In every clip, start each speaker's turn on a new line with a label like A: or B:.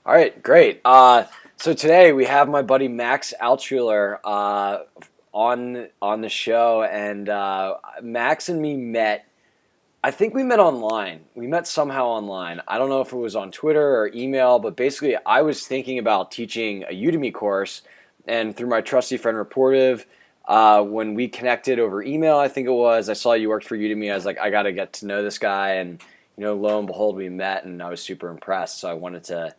A: All right, great. So today we have my buddy Max Altschuler on the show, and Max and me met. I think we met online. We met somehow online. I don't know if it was on Twitter or email, but basically, I was thinking about teaching a Udemy course, and through my trusty friend Reportive, when we connected over email, I think it was. I saw you worked for Udemy. I was like, I got to get to know this guy, and lo and behold, we met, and I was super impressed. So I wanted to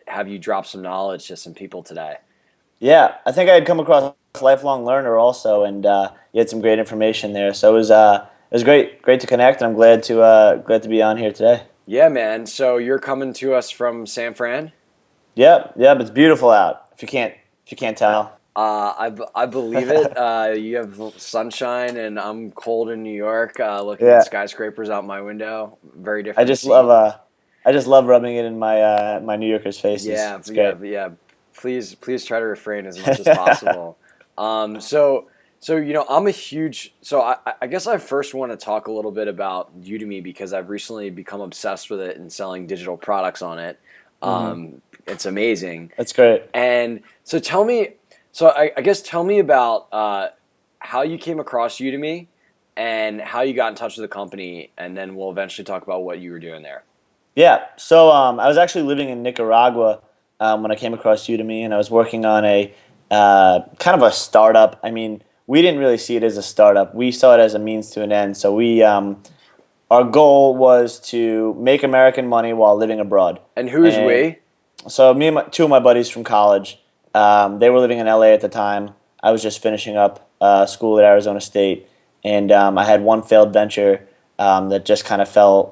A: have you drop some knowledge to some people today.
B: Yeah, I think I had come across Lifelong Learner also, and you had some great information there. So it was great to connect, and I'm glad to be on here today.
A: Yeah, man. So you're coming to us from San Fran?
B: Yep, it's beautiful out. If you can't tell.
A: I believe it. You have sunshine, and I'm cold in New York, looking at
B: Yeah,
A: skyscrapers out my window. Very
B: I
A: different
B: just love
A: scene.
B: I just love rubbing it in my New Yorkers' faces.
A: Yeah,
B: It's
A: yeah,
B: great.
A: yeah. Please try to refrain as much as possible. So I'm a huge. So I guess I first want to talk a little bit about Udemy because I've recently become obsessed with it and selling digital products on it.
B: hmm
A: It's amazing.
B: That's great.
A: And so tell me, I guess tell me about how you came across Udemy and how you got in touch with the company, and then we'll eventually talk about what you were doing there.
B: Yeah, so I was actually living in Nicaragua when I came across Udemy, and I was working on a kind of a startup. I mean, we didn't really see it as a startup. We saw it as a means to an end. So our goal was to make American money while living abroad.
A: And who is
B: And
A: we?
B: so me and two of my buddies from college, they were living in LA at the time. I was just finishing up school at Arizona State, and I had one failed venture that just kind of fell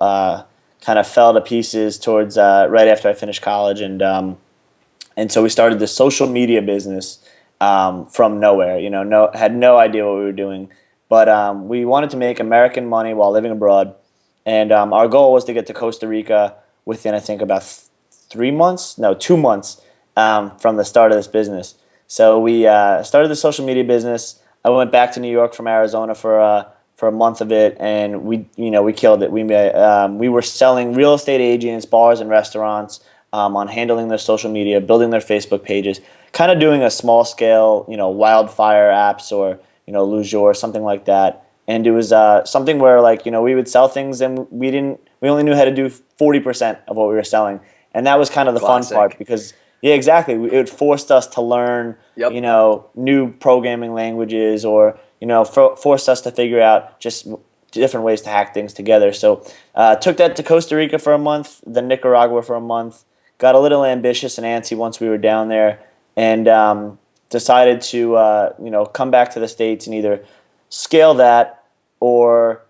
B: to pieces towards right after I finished college, and so we started this social media business from nowhere. Had no idea what we were doing, but we wanted to make American money while living abroad, and our goal was to get to Costa Rica within I think about 3 months, no 2 months from the start of this business. So we started the social media business. I went back to New York from Arizona for a month of it, and we killed it. We were selling real estate agents, bars, and restaurants on handling their social media, building their Facebook pages, kind of doing a small scale, wildfire apps or Lujo or something like that. And it was something where we would sell things and we only knew how to do 40% of what we were selling, and that was kind of the fun part
A: Classic.
B: because yeah, exactly. It forced us to learn,
A: Yep.
B: new programming languages or, forced us to figure out just different ways to hack things together. So, took that to Costa Rica for a month, then Nicaragua for a month. Got a little ambitious and antsy once we were down there, and decided to, come back to the States and either scale that or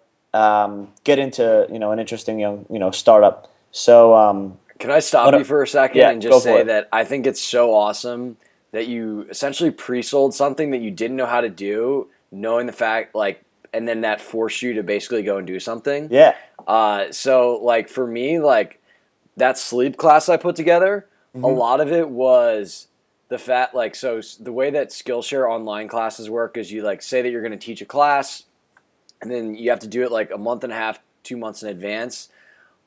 B: get into, an interesting young, startup. So,
A: Can I stop you
B: what?
A: for a second
B: Yeah,
A: and just
B: go for
A: say
B: it.
A: that I think it's so awesome that you essentially pre-sold something that you didn't know how to do, knowing the fact and then that forced you to basically go and do something.
B: Yeah.
A: So like for me, like that sleep class I put together, a
B: hmm
A: lot of it was the fact the way that Skillshare online classes work is you like say that you're going to teach a class, and then you have to do it like a month and a half, 2 months in advance.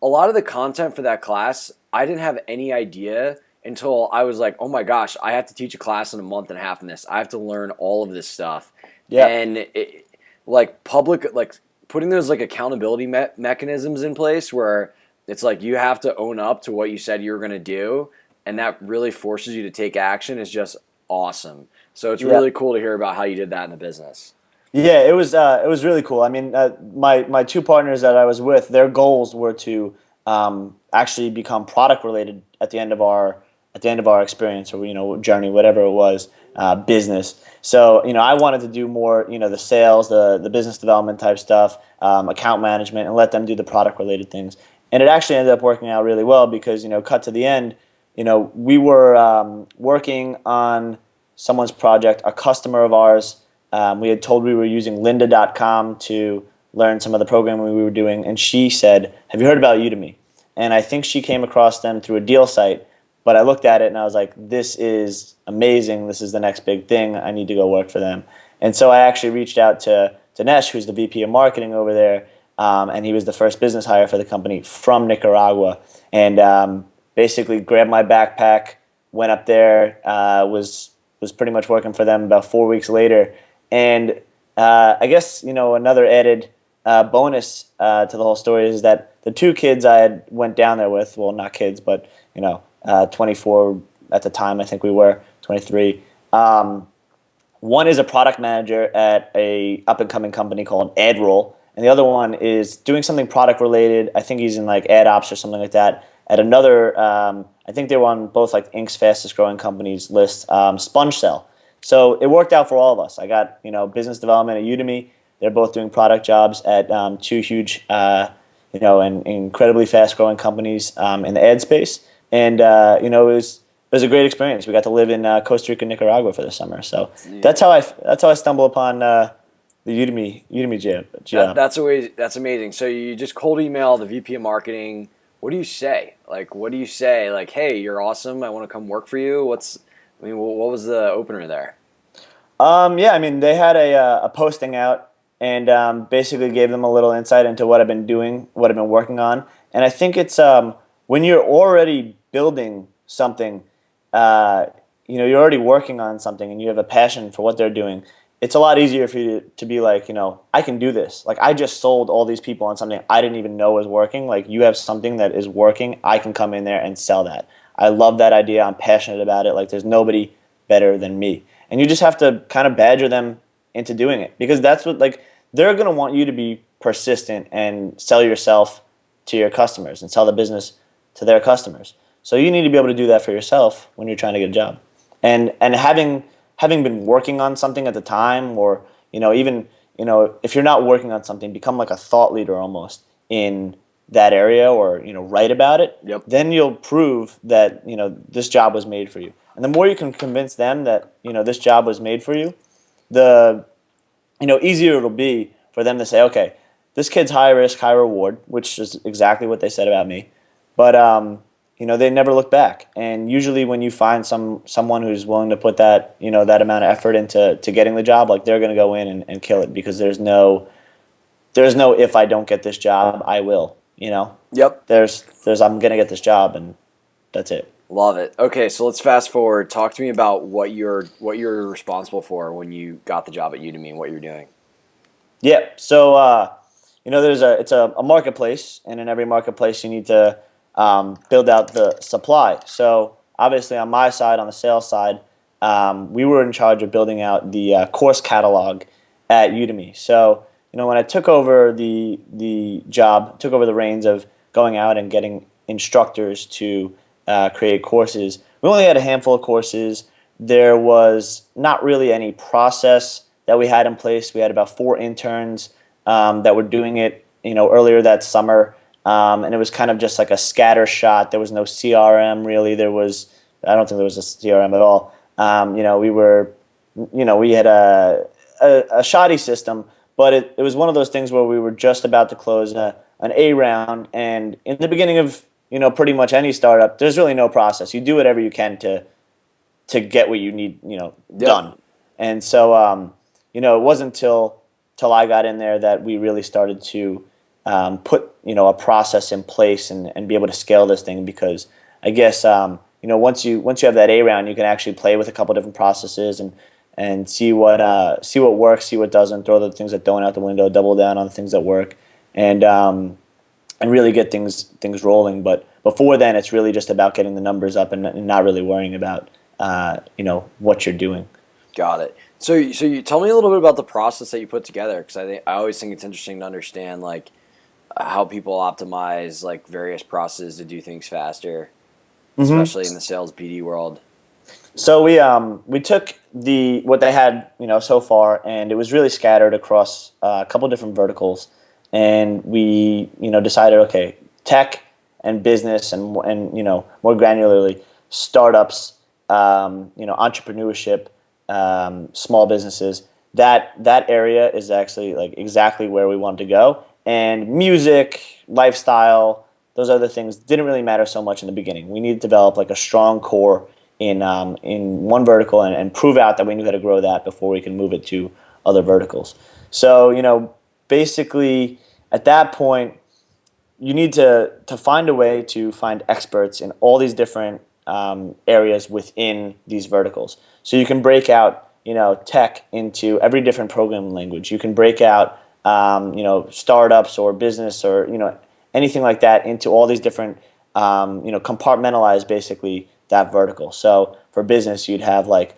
A: A lot of the content for that class, I didn't have any idea until I was like, oh my gosh, I have to teach a class in a month and a half in this. I have to learn all of this stuff.
B: Yeah.
A: And putting those like accountability mechanisms in place where it's like you have to own up to what you said you were going to do, and that really forces you to take action is just awesome. So it's
B: Yeah.
A: really cool to hear about how you did that in the business.
B: Yeah, it was really cool. I mean, my two partners that I was with, their goals were to actually become product related at the end of our experience or journey, whatever it was, business. So I wanted to do more, the sales, the business development type stuff, account management, and let them do the product related things. And it actually ended up working out really well because cut to the end, we were working on someone's project, a customer of ours. We had told we were using lynda.com to learn some of the programming we were doing, and she said, "Have you heard about Udemy?" And I think she came across them through a deal site, but I looked at it and I was like, "This is amazing. This is the next big thing. I need to go work for them." And so I actually reached out to Nesh, who's the VP of marketing over there, and he was the first business hire for the company from Nicaragua. And basically grabbed my backpack, went up there, was pretty much working for them about 4 weeks later. And I guess, another added bonus to the whole story is that the two kids I had went down there with, well, not kids, but 24 at the time, I think we were 23. One is a product manager at a up and coming company called AdRoll, and the other one is doing something product related. I think he's in like ad ops or something like that at another. I think they were on both like Inc.'s fastest growing companies list, SpongeCell. So it worked out for all of us. I got business development at Udemy. They're both doing product jobs at two huge, and incredibly fast growing companies in the ad space, and it was a great experience. We got to live in Costa Rica, Nicaragua for the summer. So that's how I stumbled upon the Udemy job.
A: That's amazing. So you just cold email the VP of marketing. What do you say? Like, hey, you're awesome. I want to come work for you. What was the opener there?
B: Yeah, I mean, they had a posting out and basically gave them a little insight into what I've been doing, what I've been working on. And I think it's when you're already building something, you're already working on something and you have a passion for what they're doing, it's a lot easier for you to be like, I can do this. Like, I just sold all these people on something I didn't even know was working. Like, you have something that is working. I can come in there and sell that. I love that idea. I'm passionate about it. Like, there's nobody better than me. And you just have to kind of badger them into doing it, because that's what, like, they're going to want you to be persistent and sell yourself to your customers and sell the business to their customers. So you need to be able to do that for yourself when you're trying to get a job. And having been working on something at the time, or even if you're not working on something, become like a thought leader almost in that area, or write about it.
A: Yep.
B: Then you'll prove that this job was made for you. And the more you can convince them that this job was made for you, the easier it'll be for them to say, okay, this kid's high risk, high reward, which is exactly what they said about me. But they never look back. And usually when you find someone who's willing to put that that amount of effort into getting the job, like, they're going to go in and kill it, because there's no if I don't get this job, I will.
A: Yep.
B: There's I'm going to get this job, and that's it.
A: Love it. Okay, so let's fast forward. Talk to me about what you're responsible for when you got the job at Udemy and what you're doing.
B: Yeah. So it's a marketplace, and in every marketplace you need to build out the supply. So obviously on my side, on the sales side, we were in charge of building out the course catalog at Udemy. So when I took over the job, took over the reins of going out and getting instructors to create courses, we only had a handful of courses. There was not really any process that we had in place. We had about 4 interns that were doing it earlier that summer. And it was kind of just like a scatter shot. There was no CRM really. I don't think there was a CRM at all. We had a shoddy system, but it was one of those things where we were just about to close an A round. And in the beginning of, pretty much any startup, there's really no process. You do whatever you can to get what you need, done. And so, it wasn't till I got in there that we really started to put a process in place and be able to scale this thing, because I guess once you have that A round, you can actually play with a couple different processes and see what works, see what doesn't, throw the things that don't out the window, double down on the things that work, and really get things rolling. But before then, it's really just about getting the numbers up and not really worrying about what you're doing.
A: Got it. So you tell me a little bit about the process that you put together, because I always think it's interesting to understand like how people optimize like various processes to do things faster, especially in the sales BD world.
B: So we took what they had so far, and it was really scattered across a couple different verticals, and we decided, okay, tech and business and more granularly startups, entrepreneurship, small businesses. That area is actually like exactly where we wanted to go. And music, lifestyle, those other things didn't really matter so much in the beginning. We needed to develop like a strong core in one vertical and prove out that we knew how to grow that before we can move it to other verticals. So basically at that point, you need to find a way to find experts in all these different areas within these verticals. So you can break out, tech into every different programming language. You can break out, startups or business or, anything like that into all these different, compartmentalize basically that vertical. So for business, you'd have like,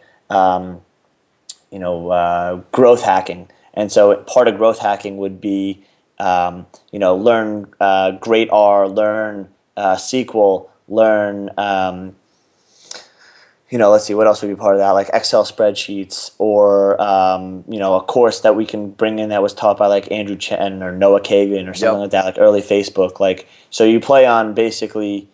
B: growth hacking. And so part of growth hacking would be, learn great R, learn SQL, learn, let's see, what else would be part of that? Like Excel spreadsheets or, a course that we can bring in that was taught by like Andrew Chen or Noah Kagan or something like that, like early Facebook. Like, so you play on basically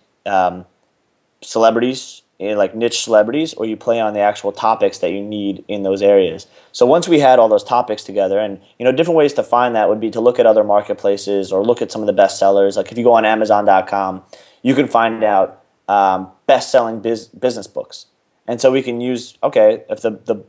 B: celebrities, like niche celebrities, or you play on the actual topics that you need in those areas. So once we had all those topics together, and different ways to find that would be to look at other marketplaces or look at some of the best sellers. Like if you go on Amazon.com, you can find out best-selling business books. And so we can use, okay, if the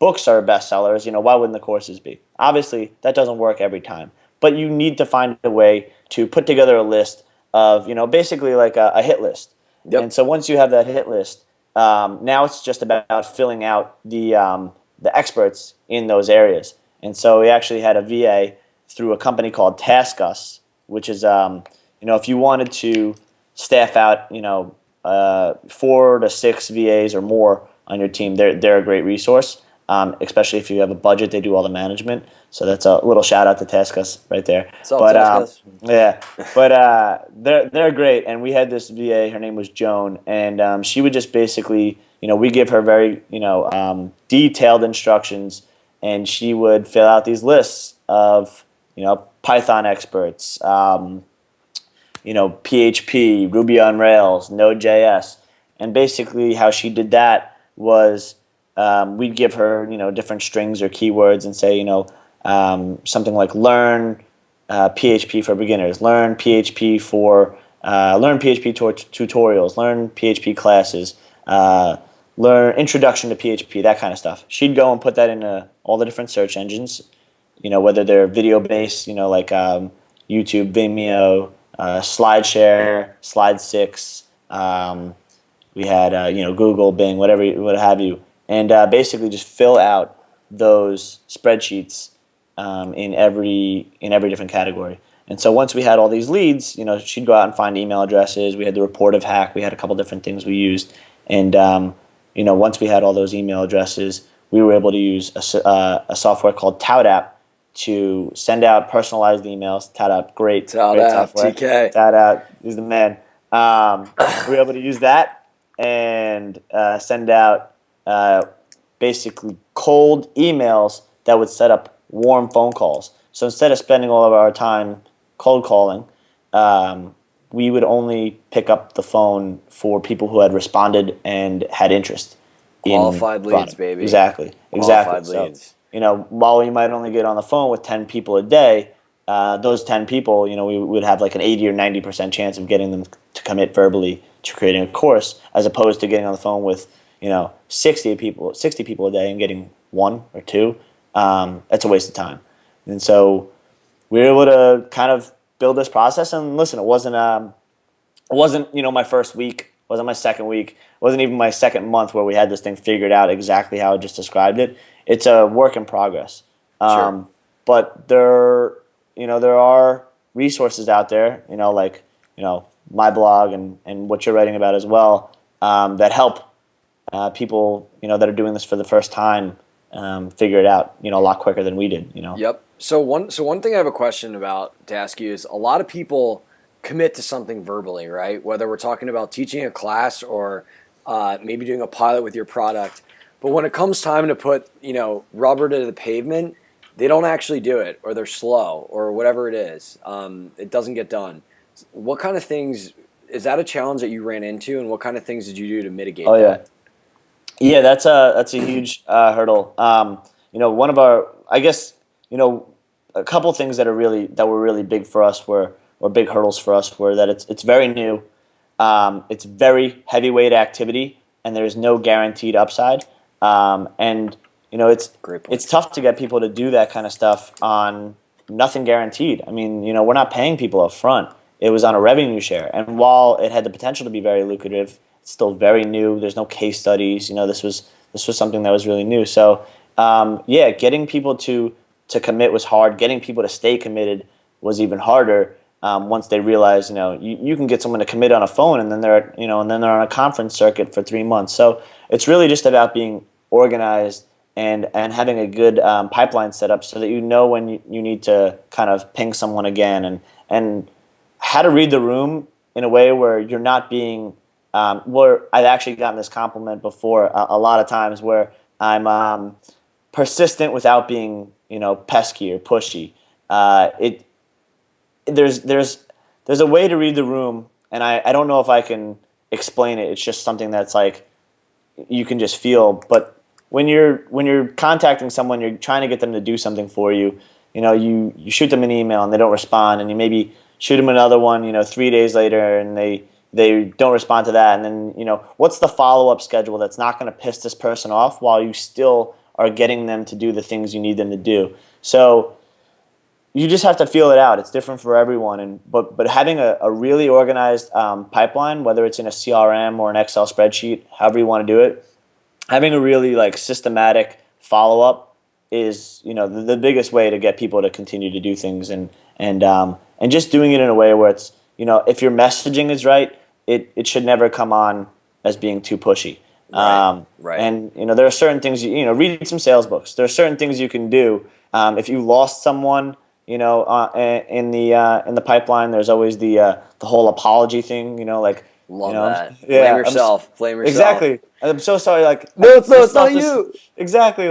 B: books are bestsellers, why wouldn't the courses be? Obviously, that doesn't work every time. But you need to find a way to put together a list of, basically like a hit list. Yep. And so once you have that hit list, now it's just about filling out the experts in those areas. And so we actually had a VA through a company called TaskUs, which is, if you wanted to staff out, 4 to 6 VAs or more on your team, they're a great resource. Especially if you have a budget, they do all the management. So that's a little shout out to TaskUs right there. Yeah, but they're great. And we had this VA. Her name was Joan, and she would just basically, we give her very, detailed instructions, and she would fill out these lists of, Python experts, PHP, Ruby on Rails, Node.js, and basically how she did that was we'd give her different strings or keywords and say something like learn PHP for beginners, learn PHP for learn PHP tutorials, learn PHP classes, learn introduction to PHP, that kind of stuff. She'd go and put that into all the different search engines, whether they're video based, like YouTube, Vimeo, SlideShare, Slide6. We had Google, Bing, what have you, and basically just fill out those spreadsheets in every different category. And so once we had all these leads, she'd go out and find email addresses. We had the reportive hack. We had a couple different things we used, and once we had all those email addresses, we were able to use a software called ToutApp to send out personalized emails. ToutApp, great software.
A: TK.
B: ToutApp is the man. We were able to use that and send out basically cold emails that would set up warm phone calls. So instead of spending all of our time cold calling, we would only pick up the phone for people who had responded and had interest.
A: Qualified leads, baby.
B: Exactly.
A: Qualified leads.
B: So, while we might only get on the phone with 10 people a day, those 10 people, we would have like an 80 or 90% chance of getting them to commit verbally to creating a course, as opposed to getting on the phone with 60 people a day and getting 1 or 2. That's a waste of time. And so we were able to kind of build this process. And listen, it wasn't my first week, it wasn't my second week, it wasn't even my second month where we had this thing figured out exactly how I just described it. It's a work in progress.
A: Sure.
B: But there are resources out there, like my blog and what you're writing about as well, that help people that are doing this for the first time figure it out a lot quicker than we did.
A: Yep. So one thing I have a question about to ask you is, a lot of people commit to something verbally, right? Whether we're talking about teaching a class or maybe doing a pilot with your product. But when it comes time to put, rubber to the pavement, they don't actually do it, or they're slow, or whatever it is. It doesn't get done. What kind of things, is that a challenge that you ran into, and what kind of things did you do to mitigate that?
B: Yeah, that's a huge hurdle. One of our, I guess, a couple things that were really big for us or big hurdles for us were that it's very new, it's very heavyweight activity, and there's no guaranteed upside. It's tough to get people to do that kind of stuff on nothing guaranteed. I mean, we're not paying people up front. it was on a revenue share. And while it had the potential to be very lucrative, it's still very new. There's no case studies. This was something that was really new. So yeah, getting people to commit was hard. Getting people to stay committed was even harder. Once they realize, you can get someone to commit on a phone, and then they're on a conference circuit for 3 months. So it's really just about being organized and having a good pipeline set up so that you know when you need to kind of ping someone again, and how to read the room in a way where you're not being where I've actually gotten this compliment before a lot of times where I'm persistent without being pesky or pushy. It there's a way to read the room, and I don't know if I can explain it. It's just something that's like you can just feel. But when you're contacting someone, you're trying to get them to do something for you. You shoot them an email and they don't respond, and you maybe shoot them another one 3 days later, and they don't respond to that. And then what's the follow-up schedule that's not going to piss this person off while you still are getting them to do the things you need them to do. So you just have to feel it out. It's different for everyone, but having a really organized pipeline, whether it's in a CRM or an Excel spreadsheet, however you want to do it, having a really systematic follow up is the biggest way to get people to continue to do things, and just doing it in a way where it's if your messaging is right, it should never come on as being too pushy.
A: Right.
B: And there are certain things read some sales books. There are certain things you can do if you lost someone. In the pipeline, there's always the whole apology thing.
A: Love that.
B: Yeah,
A: Blame yourself. Blame yourself.
B: Exactly. I'm so sorry.
A: No, it's not you.
B: Exactly.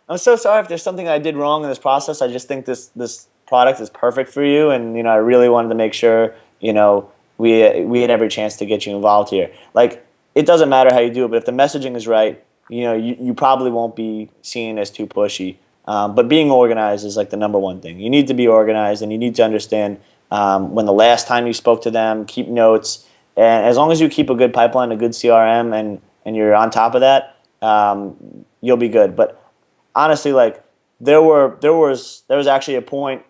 B: I'm so sorry if there's something I did wrong in this process. I just think this product is perfect for you, and I really wanted to make sure we had every chance to get you involved here. It doesn't matter how you do it, but if the messaging is right, you probably won't be seen as too pushy. But being organized is the number one thing. You need to be organized, and you need to understand when the last time you spoke to them. Keep notes, and as long as you keep a good pipeline, a good CRM, and you're on top of that, you'll be good. But honestly, there was actually a point,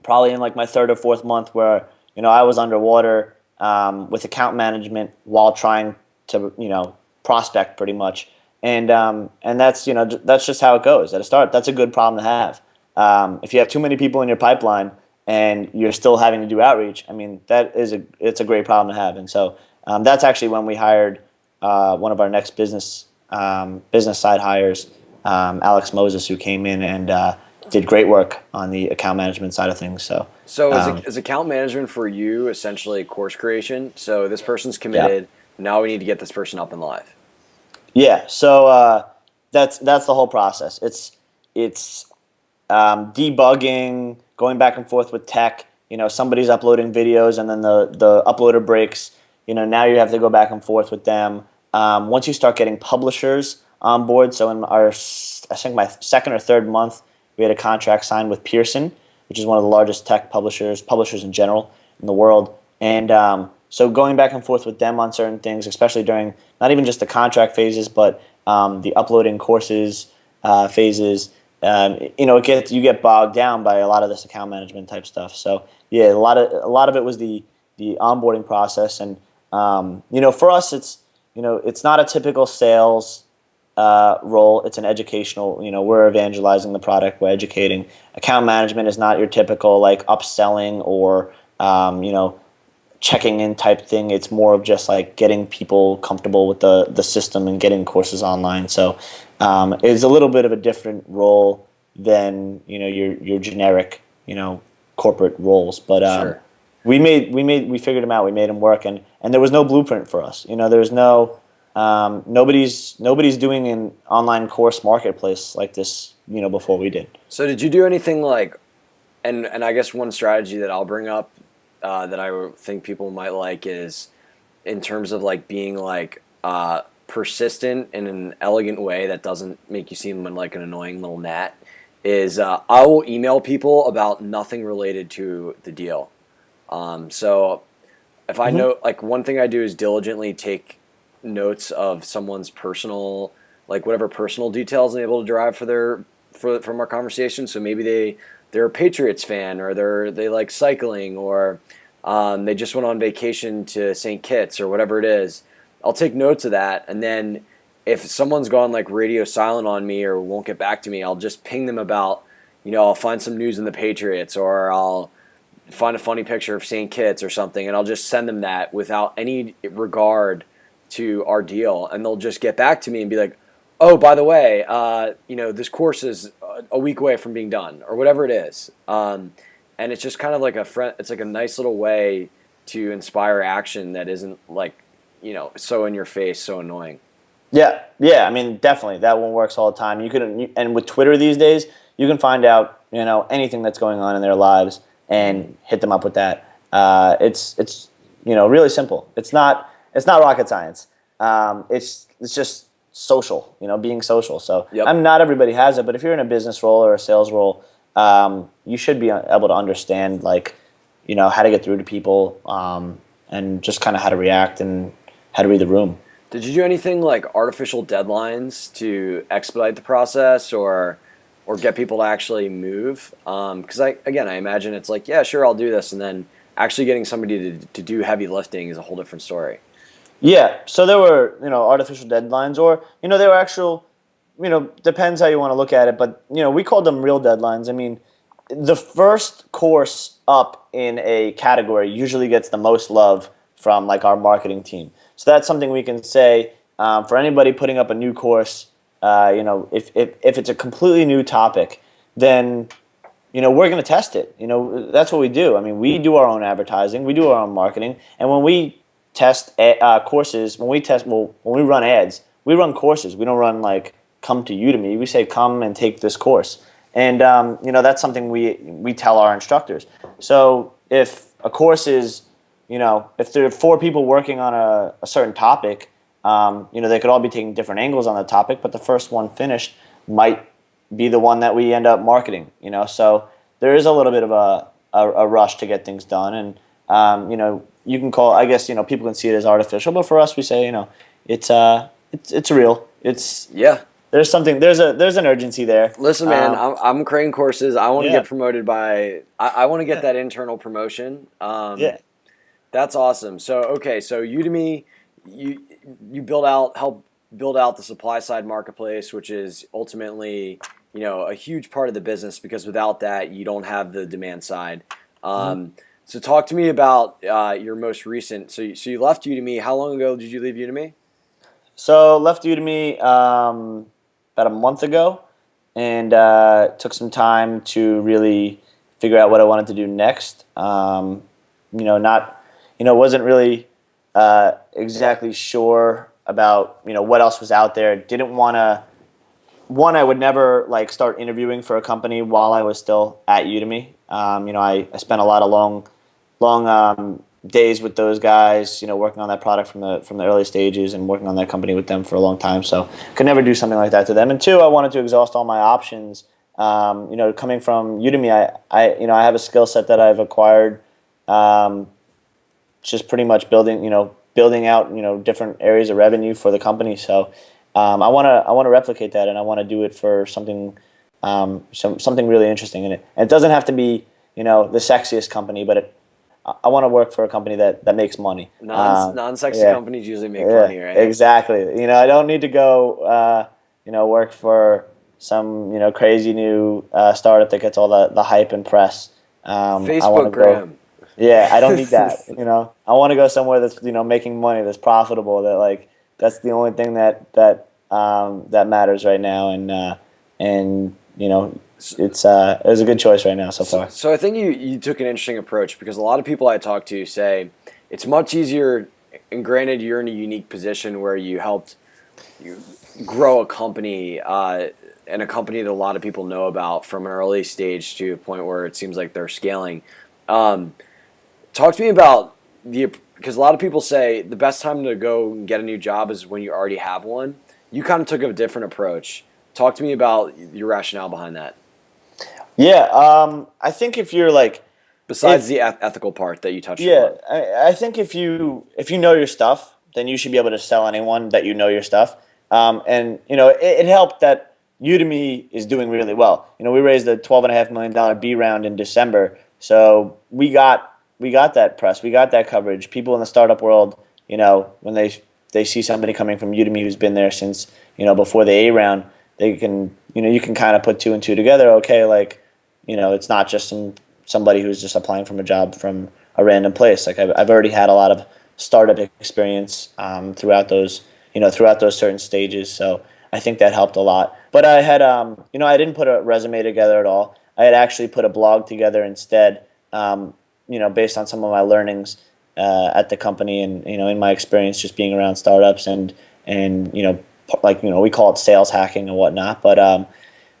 B: probably in my third or fourth month, where I was underwater with account management while trying to prospect pretty much. And that's that's just how it goes at a start. That's a good problem to have. If you have too many people in your pipeline and you're still having to do outreach, it's a great problem to have. And so that's actually when we hired one of our next business side hires, Alex Moses, who came in and did great work on the account management side of things. So
A: is account management for you essentially course creation? So this person's committed.
B: Yeah.
A: Now we need to get this person up and live.
B: Yeah, so that's the whole process. It's debugging, going back and forth with tech. Somebody's uploading videos, and then the uploader breaks. Now you have to go back and forth with them. Once you start getting publishers on board, so in I think my second or third month, we had a contract signed with Pearson, which is one of the largest tech publishers in general in the world, and so going back and forth with them on certain things, especially during not even just the contract phases, but the uploading courses phases, you get bogged down by a lot of this account management type stuff. So yeah, a lot of it was the onboarding process, and for us, it's not a typical sales role. It's an educational. We're evangelizing the product, we're educating. Account management is not your typical upselling or checking in type thing. It's more of just getting people comfortable with the system and getting courses online. So it's a little bit of a different role than your generic corporate roles. But
A: Sure.
B: we figured them out. We made them work, and there was no blueprint for us. There's no nobody's doing an online course marketplace like this before we did.
A: So did you do anything and I guess one strategy that I'll bring up that I think people might like is in terms of being persistent in an elegant way that doesn't make you seem like an annoying little gnat, is I will email people about nothing related to the deal. So if I know, one thing I do is diligently take notes of someone's personal, whatever personal details I'm able to derive from our conversation. So maybe they're a Patriots fan, or they like cycling, or They just went on vacation to St. Kitts or whatever it is. I'll take notes of that, and then if someone's gone like radio silent on me or won't get back to me, I'll just ping them about, I'll find some news in the Patriots, or I'll find a funny picture of St. Kitts or something, and I'll just send them that without any regard to our deal, and they'll just get back to me and be like, oh, by the way, this course is a week away from being done, or whatever it is. And it's just kind of like it's like a nice little way to inspire action that isn't like, so in your face, so annoying.
B: Yeah, I mean, definitely that one works all the time. And with Twitter these days, you can find out anything that's going on in their lives and hit them up with that. It's really simple. It's not rocket science. It's just social, being social. So
A: Yep.
B: Not everybody has it, but if you're in a business role or a sales role, you should be able to understand how to get through to people, and just kind of how to react and how to read the room.
A: Did you do anything like artificial deadlines to expedite the process or get people to actually move? Because I imagine it's like, yeah, sure, I'll do this, and then actually getting somebody to do heavy lifting is a whole different story.
B: Yeah, so there were artificial deadlines, or they were actual, depends how you want to look at it, but we called them real deadlines. I mean, the first course up in a category usually gets the most love from like our marketing team. So that's something we can say for anybody putting up a new course. If it's a completely new topic, then we're going to test it. That's what we do. I mean, we do our own advertising, we do our own marketing, and when we test courses, when we run ads, we run courses. We don't run like come to Udemy. We say come and take this course, and that's something we tell our instructors. So if a course is if there are 4 people working on a certain topic, they could all be taking different angles on the topic, but the first one finished might be the one that we end up marketing. So there is a little bit of a rush to get things done, and you can call. I guess people can see it as artificial, but for us, we say it's real. It's
A: Yeah.
B: There's something. There's an urgency there.
A: Listen, man, I'm creating courses. I want to
B: Yeah.
A: get promoted by. I want to get that internal promotion.
B: Yeah.
A: That's awesome. So Udemy, you help build out the supply side marketplace, which is ultimately a huge part of the business, because without that you don't have the demand side. So talk to me about your most recent. So you left Udemy. How long ago did you leave Udemy?
B: So left Udemy about a month ago, and took some time to really figure out what I wanted to do next. Wasn't really exactly sure about what else was out there. Didn't want to. One, I would never like start interviewing for a company while I was still at Udemy. I spent a lot of long days with those guys, working on that product from the early stages and working on that company with them for a long time. So could never do something like that to them. And 2, I wanted to exhaust all my options. Coming from Udemy, I have a skill set that I've acquired, just pretty much building out different areas of revenue for the company. So I want to replicate that, and I want to do it for something something really interesting in it. And it doesn't have to be the sexiest company, but I want to work for a company that makes money.
A: Non-sexy companies usually make money, right?
B: Exactly. I don't need to go work for some crazy new startup that gets all the hype and press.
A: Facebook Graham.
B: Yeah, I don't need that. I want to go somewhere that's making money, that's profitable. That's the only thing that matters right now, and it's a good choice right now so far.
A: So I think you took an interesting approach, because a lot of people I talk to say it's much easier, and granted you're in a unique position where you helped grow a company, and a company that a lot of people know about from an early stage to a point where it seems like they're scaling. Talk to me about because a lot of people say the best time to go and get a new job is when you already have one. You kind of took a different approach. Talk to me about your rationale behind that.
B: Yeah, I think if you're
A: besides the ethical part that you touched on.
B: Yeah, I think if you know your stuff, then you should be able to sell anyone that your stuff. And it helped that Udemy is doing really well. We raised a $12.5 million B round in December, so we got we got that press, we got that coverage. People in the startup world, when they see somebody coming from Udemy who's been there since before the A round, they can you can kind of put two and two together. Okay, like it's not just somebody who's just applying from a job from a random place. Like I've already had a lot of startup experience throughout those certain stages. So I think that helped a lot. But I had I didn't put a resume together at all. I had actually put a blog together instead. Based on some of my learnings at the company and in my experience just being around startups and we call it sales hacking and whatnot. But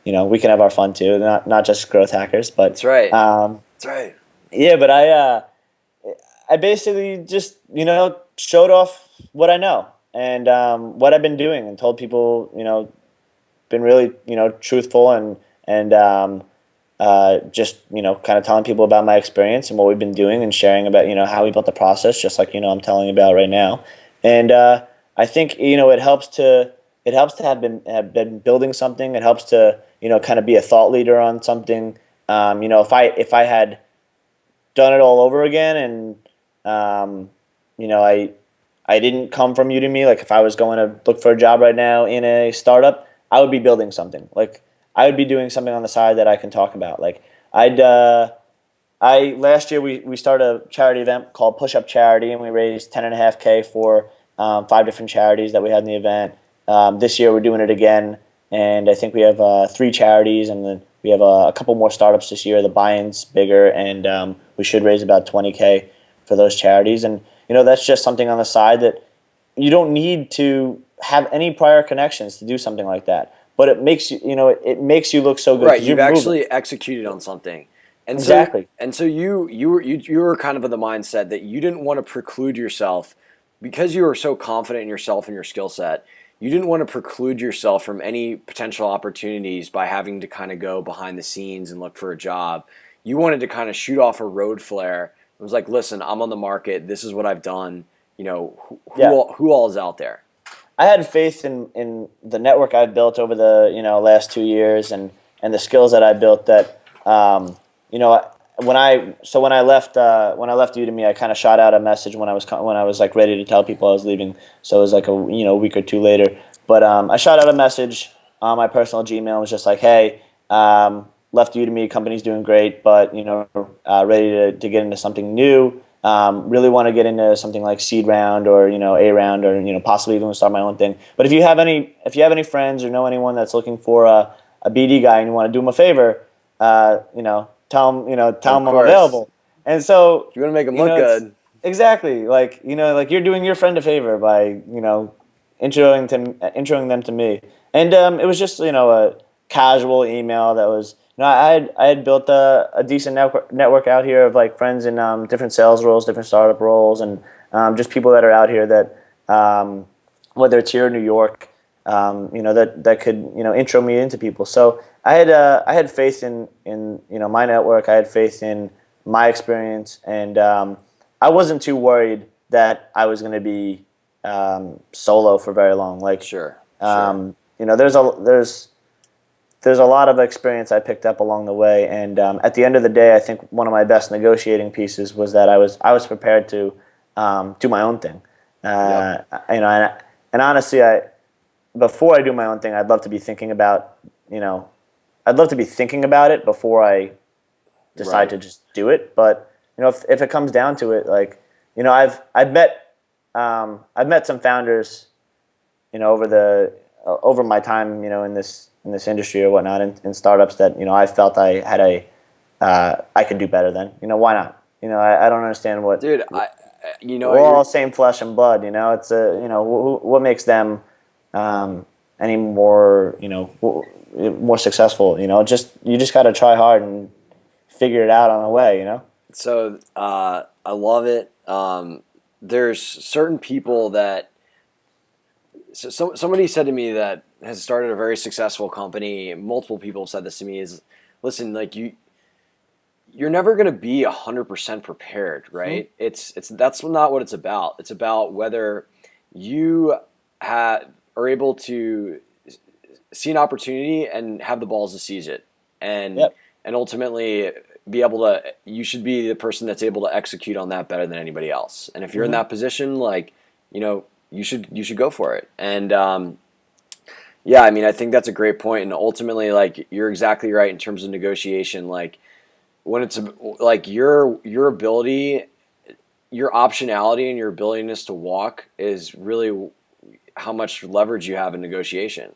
B: we can have our fun too, not just growth hackers. But
A: That's right. That's right.
B: yeah, but I basically just showed off what I know and what I've been doing and told people been really truthful and just kind of telling people about my experience and what we've been doing and sharing about how we built the process, just like I'm telling you about right now. And I think it helps to have been building something. It helps to kind of be a thought leader on something. If I had done it all over again and um, I didn't come from Udemy. Like if I was going to look for a job right now in a startup, I would be building something. Like I would be doing something on the side that I can talk about. Like I last year we started a charity event called Push Up Charity, and we raised 10.5K for 5 different charities that we had in the event. This year we're doing it again, and I think we have 3 charities, and then we have a couple more startups this year. The buy-in's bigger, and we should raise about 20K for those charities. And that's just something on the side that you don't need to have any prior connections to do something like that. But it makes it makes you look so good
A: Right,
B: because
A: you've
B: you're moving.
A: actually executed on something, and so
B: Exactly.
A: you were kind of of the mindset that you didn't want to preclude yourself because you were so confident in yourself and your skill set. You didn't want to preclude yourself from any potential opportunities by having to kind of go behind the scenes and look for a job. You wanted to kind of shoot off a road flare. It was like, listen, I'm on the market. This is what I've done.
B: Yeah.
A: Who all is out there?
B: I had faith in the network I've built over the last 2 years and the skills that I built that you know when I left Udemy I kind of shot out a message when I was like ready to tell people I was leaving, so it was like a week or two later, but I shot out a message on my personal Gmail. It was just like, hey, left Udemy, company's doing great, but ready to get into something new. Really want to get into something like seed round or A round or possibly even start my own thing. But if you have any friends or know anyone that's looking for a BD guy and you want to do them a favor, tell
A: Of
B: them I'm
A: course,
B: available. And so
A: you want to make them look
B: it's
A: good.
B: exactly like you're doing your friend a favor by introing them to me. And it was just a casual email that was I had built a decent network out here of like friends in different sales roles, different startup roles, and just people that are out here that whether it's here in New York, that could intro me into people. So I had faith in my network. I had faith in my experience, and I wasn't too worried that I was going to be solo for very long. Like
A: Sure, sure.
B: there's a lot of experience I picked up along the way, and at the end of the day, I think one of my best negotiating pieces was that I was prepared to do my own thing.
A: Yep.
B: And honestly, before I do my own thing, I'd love to be thinking about I'd love to be thinking about it before I decide
A: Right.
B: to just do it. But if it comes down to it, like I've met some founders over my time in this industry or whatnot in startups that I felt I could do better than. Why not? I don't understand what
A: Dude,
B: we're
A: you're
B: all same flesh and blood. It's what makes them any more more successful. You just got to try hard and figure it out on the way.
A: so I love it. There's certain people that somebody said to me that has started a very successful company. Multiple people have said this to me is, listen, like you're never going to be 100% prepared,
B: Hmm.
A: right? It's that's not what it's about. It's about whether you are able to see an opportunity and have the balls to seize it, and
B: Yep.
A: and ultimately you should be the person that's able to execute on that better than anybody else. And if you're in that position, like, you should go for it. And yeah, I mean, I think that's a great point. And ultimately, like, you're exactly right in terms of negotiation. Like, when it's like your ability, your optionality, and your abilitiness to walk is really how much leverage you have in negotiation.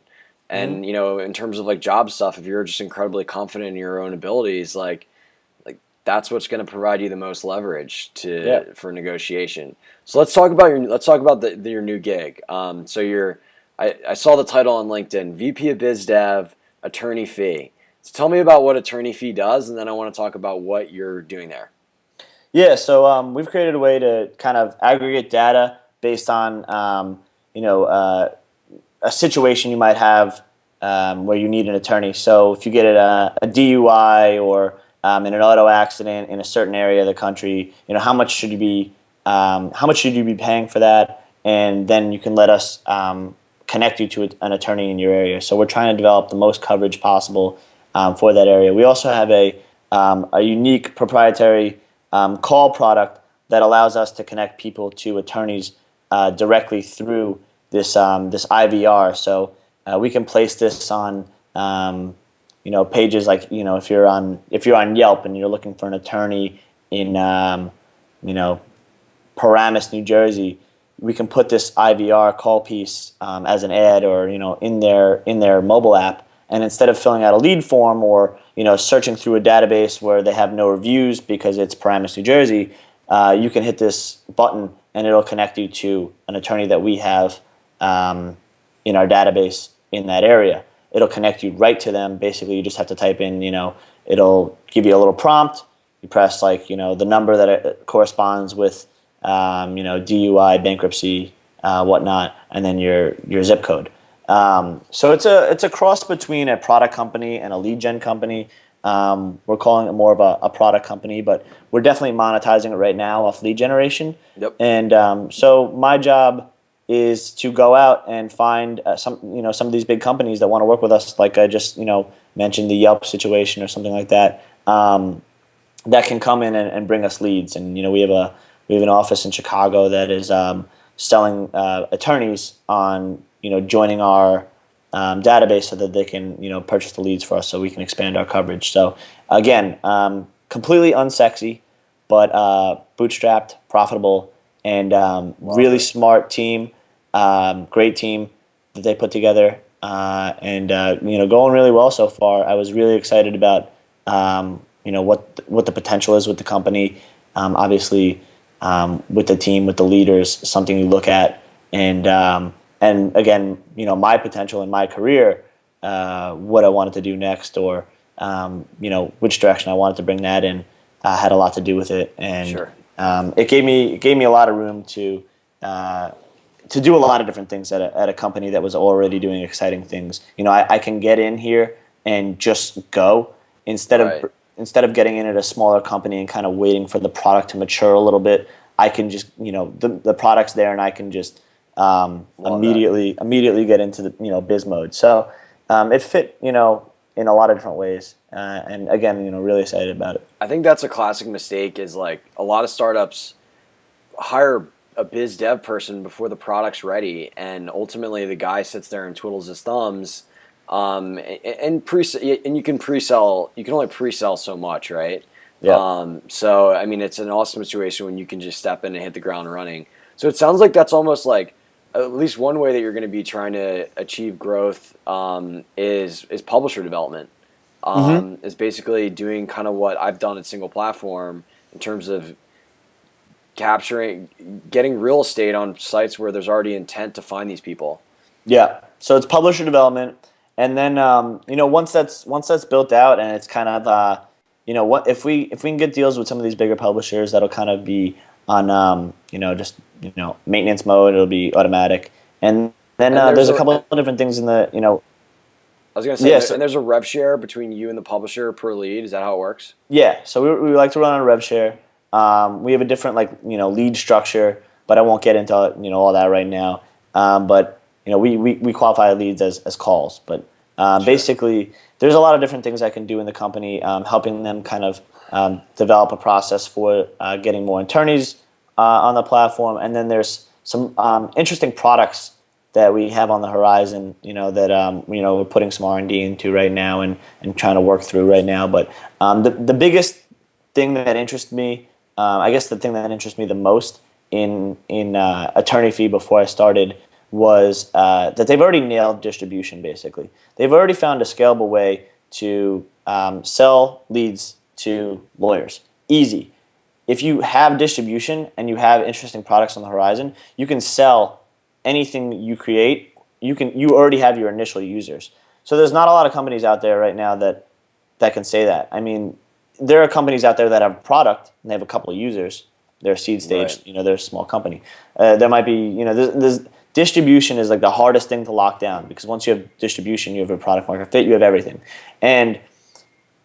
A: And in terms of like job stuff, if you're just incredibly confident in your own abilities, like that's what's going to provide you the most leverage for negotiation. So let's talk about your new gig. I saw the title on LinkedIn, VP of Biz Dev, AttorneyFee. So tell me about what AttorneyFee does, and then I want to talk about what you're doing there.
B: Yeah, so we've created a way to kind of aggregate data based on a situation you might have where you need an attorney. So if you get a DUI or in an auto accident in a certain area of the country, how much should you be paying for that? And then you can let us connect you to an attorney in your area. So we're trying to develop the most coverage possible for that area. We also have a unique proprietary call product that allows us to connect people to attorneys directly through this IVR. So we can place this on pages like if you're on Yelp and you're looking for an attorney in Paramus, New Jersey, we can put this IVR call piece as an ad or in their mobile app, and instead of filling out a lead form or searching through a database where they have no reviews because it's Paramus, New Jersey, you can hit this button and it'll connect you to an attorney that we have in our database in that area. It'll connect you right to them. Basically, you just have to type in, it'll give you a little prompt. You press the number that it corresponds with, DUI, bankruptcy, whatnot, and then your zip code. So it's a cross between a product company and a lead gen company. We're calling it more of a product company, but we're definitely monetizing it right now off lead generation.
A: Yep.
B: And so my job is to go out and find some of these big companies that want to work with us, like I just mentioned the Yelp situation or something like that, that can come in and bring us leads. And we have an office in Chicago that is selling attorneys on joining our database so that they can purchase the leads for us so we can expand our coverage. So again, completely unsexy, but bootstrapped, profitable, and really smart team, great team that they put together, and going really well so far. I was really excited about what the potential is with the company. Obviously, with the team, with the leaders, something you look at, and again, my potential in my career, what I wanted to do next, or which direction I wanted to bring that in, had a lot to do with it, and
A: Sure.
B: It gave me a lot of room to do a lot of different things at a company that was already doing exciting things. I can get in here and just go instead of getting in at a smaller company and kind of waiting for the product to mature a little bit. I can just the product's there and I can just immediately get into the biz mode. So it fit in a lot of different ways, and again really excited about it.
A: I think that's a classic mistake, is like a lot of startups hire a biz dev person before the product's ready, and ultimately the guy sits there and twiddles his thumbs. And you can pre-sell. You can only pre-sell so much, right?
B: Yeah.
A: So I mean, it's an awesome situation when you can just step in and hit the ground running. So it sounds like that's almost like at least one way that you're going to be trying to achieve growth is publisher development. Is basically doing kind of what I've done at Single Platform in terms of getting real estate on sites where there's already intent to find these people.
B: Yeah. So it's publisher development, and then once that's built out and it's kind of what if we can get deals with some of these bigger publishers, that'll kind of be on just maintenance mode. It'll be automatic, and then there's a couple of different things in the
A: I was going to say, and there's a rev share between you and the publisher per lead. Is that how it works?
B: Yeah. So we like to run on a rev share. We have a different lead structure, but I won't get into all that right now. But we qualify leads as calls. But basically, there's a lot of different things I can do in the company, helping them kind of develop a process for getting more attorneys on the platform. And then there's some interesting products that we have on the horizon, that we're putting some R&D into right now and trying to work through right now. But the biggest thing that interests me, I guess the thing that interests me the most in AttorneyFee before I started was that they've already nailed distribution. Basically, they've already found a scalable way to sell leads to lawyers. Easy. If you have distribution and you have interesting products on the horizon, you can sell anything you create. You already have your initial users. So there's not a lot of companies out there right now that can say that. I mean, there are companies out there that have a product and they have a couple of users. They're seed stage.
A: Right.
B: They're a small company. There might be, there's distribution is like the hardest thing to lock down, because once you have distribution, you have a product market fit, you have everything. And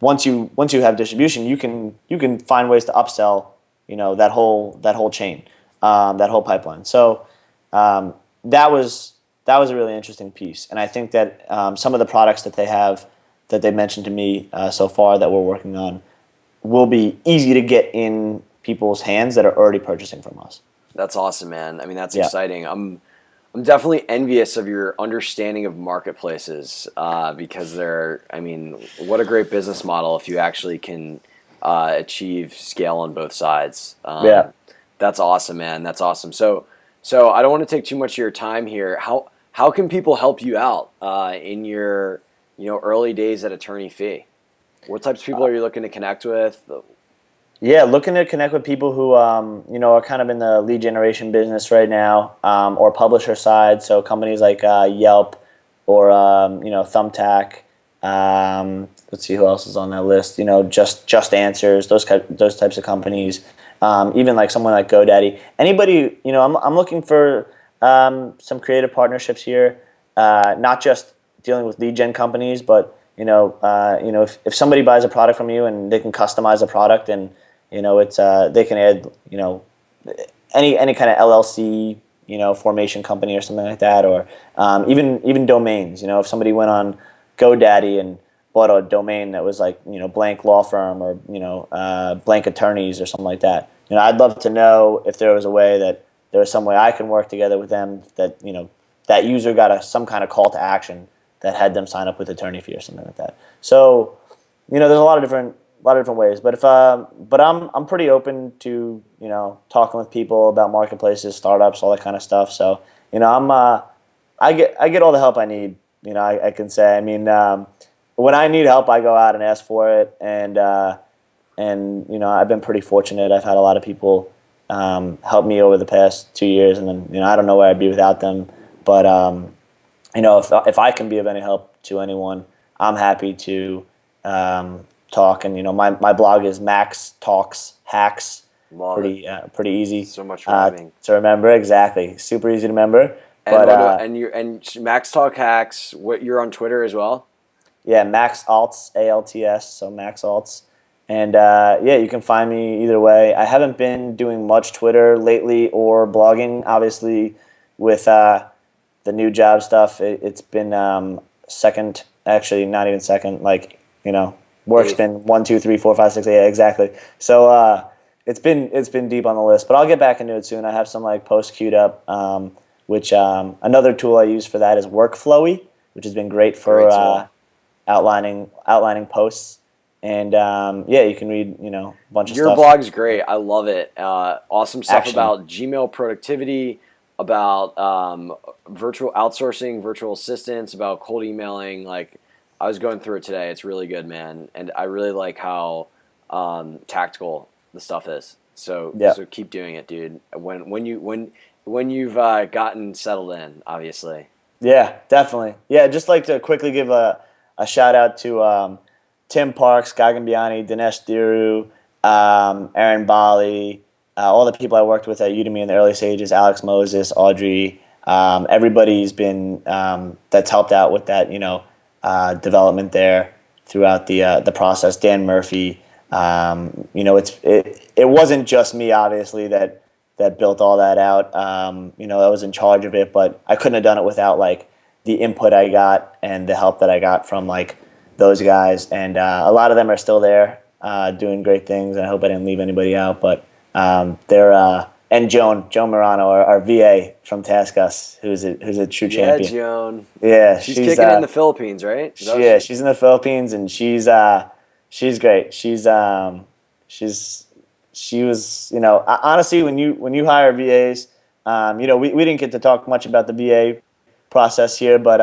B: once you have distribution, you can find ways to upsell, that whole chain, that whole pipeline. So that was a really interesting piece, and I think that some of the products that they have that they mentioned to me so far that we're working on will be easy to get in people's hands that are already purchasing from us.
A: That's awesome, man. I mean, that's exciting. I'm definitely envious of your understanding of marketplaces because what a great business model if you actually can achieve scale on both sides. That's awesome, man. That's awesome. So I don't want to take too much of your time here. How can people help you out in your early days at AttorneyFee? What types of people are you looking to connect with?
B: Yeah, looking to connect with people who are kind of in the lead generation business right now, or publisher side. So companies like Yelp or Thumbtack. Let's see who else is on that list. Just Answers. Those types of companies. Even like someone like GoDaddy. Anybody. I'm looking for some creative partnerships here. Not just dealing with lead gen companies, but if somebody buys a product from you and they can customize a product and it's they can add any kind of LLC formation company or something like that, or even domains. If somebody went on GoDaddy and bought a domain that was like blank law firm or blank attorneys or something like that. I'd love to know if there was a way that there was some way I can work together with them that that user got some kind of call to action that had them sign up with AttorneyFee or something like that. So, there's a lot of different ways. But I'm pretty open to talking with people about marketplaces, startups, all that kind of stuff. So, I get all the help I need. I can say. I mean, when I need help, I go out and ask for it, and I've been pretty fortunate. I've had a lot of people help me over the past 2 years, and then I don't know where I'd be without them, but. If I can be of any help to anyone, I'm happy to talk. And my blog is Max Talks Hacks.
A: Love it.
B: Pretty easy.
A: So much rhyming.
B: To remember. Exactly, super easy to remember.
A: And Max Talk Hacks. What, you're on Twitter as well?
B: Yeah, Max Alts, ALTS. So Max Alts. And you can find me either way. I haven't been doing much Twitter lately or blogging, obviously, with the new job stuff. It's been second, actually not even second, work's been 1, 2, 3, 4, 5, 6, 8, exactly. So it's been deep on the list, but I'll get back into it soon. I have some posts queued up, which another tool I use for that is Workflowy, which has been great for outlining posts. And you can read a bunch of stuff.
A: Your blog's great. I love it. Awesome stuff
B: Action.
A: About Gmail productivity, about virtual outsourcing, virtual assistants, about cold emailing. I was going through it today. It's really good, man, and I really like how tactical the stuff is. So keep doing it, dude. When you've gotten settled in, obviously.
B: Yeah, definitely. Yeah, just like to quickly give a shout out to Tim Parks, Guy Gambiani, Dinesh Thiru, Aaron Bali. All the people I worked with at Udemy in the early stages, Alex Moses, Audrey, everybody's been that's helped out with that, development there throughout the process. Dan Murphy, it wasn't just me, obviously, that built all that out. I was in charge of it, but I couldn't have done it without the input I got and the help that I got from those guys, and a lot of them are still there. doing great things. I hope I didn't leave anybody out, but they're and Joan Morano, our VA from Taskus, who's a true
A: Yeah,
B: champion.
A: Joan.
B: Yeah,
A: She's kicking it in the Philippines, right? Is that what
B: she's in the Philippines, and she's great. She's she was, honestly, when you hire VAs, we didn't get to talk much about the VA process here, but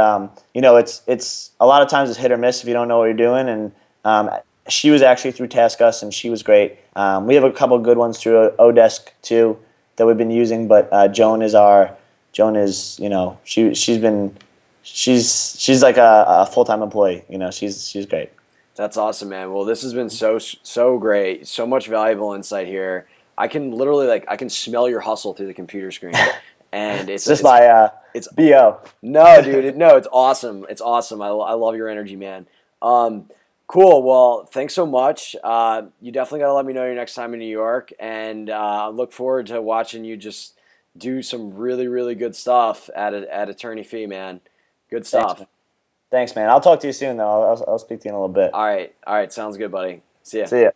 B: it's a lot of times it's hit or miss if you don't know what you're doing. And she was actually through TaskUs, and she was great. We have a couple of good ones through Odesk too that we've been using, but Joan is, she's like a full time employee. She's great.
A: That's awesome, man. Well, this has been so great. So much valuable insight here. I can literally I can smell your hustle through the computer screen, and
B: It's just my
A: it's
B: BO.
A: no, dude, no, it's awesome. It's awesome. I love your energy, man. Cool. Well, thanks so much. You definitely got to let me know your next time in New York, and I look forward to watching you just do some really really good stuff at AttorneyFee, man. Good
B: Thanks,
A: stuff.
B: man. Thanks, man. I'll talk to you soon, though. I'll speak to you in a little bit.
A: All right, sounds good, buddy. See ya.
B: See ya.